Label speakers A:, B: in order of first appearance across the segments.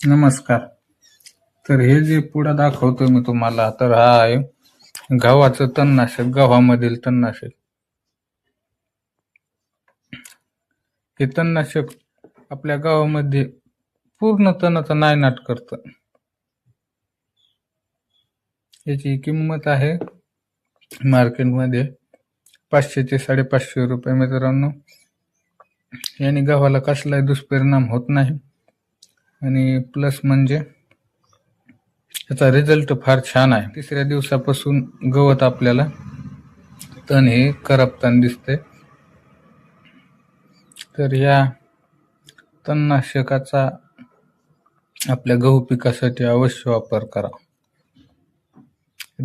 A: नमस्कार. तर हे जे पुढं दाखवतोय मी तुम्हाला, तर हा आहे गव्हाचं तणनाशक, गव्हामधील तणनाशक. हे तणनाशक आपल्या गव्हामध्ये पूर्ण तणाचा नायनाट करतं. याची किंमत आहे मार्केटमध्ये 500 ते 550 रुपये. मित्रांनो, याने गव्हाला कसलाही दुष्परिणाम होत नाही आणि प्लस म्हणजे याचा रिझल्ट फार छान आहे. 3ऱ्या दिवसापासून गवत आपल्याला तण हे करपताना दिसते. तर या तणनाशकाचा आपल्या गहू पिकासाठी अवश्य वापर करा.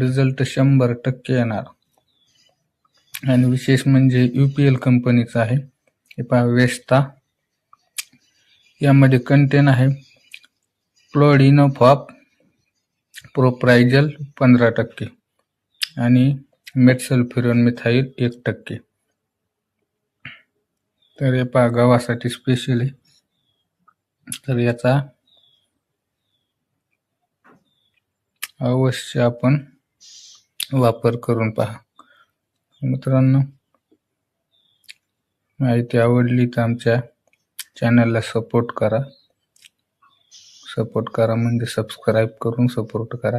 A: रिझल्ट 100% येणार. आणि विशेष म्हणजे UPL कंपनीचा आहे. हे पहा, वेस्टा. यामध्ये कंटेन आहे प्लोडिनोफॉप प्रोप्रायजल 15% आणि मेटसल्फ्युरॉन मिथाइल 1%. तर हे पहा, गव्हासाठी स्पेशल आहे. तर याचा अवश्य आपण वापर करून पहा. मित्रांनो, माहिती आवडली तर आमच्या चॅनलला सपोर्ट करा. सपोर्ट करा म्हणजे सबस्क्राईब करून सपोर्ट करा.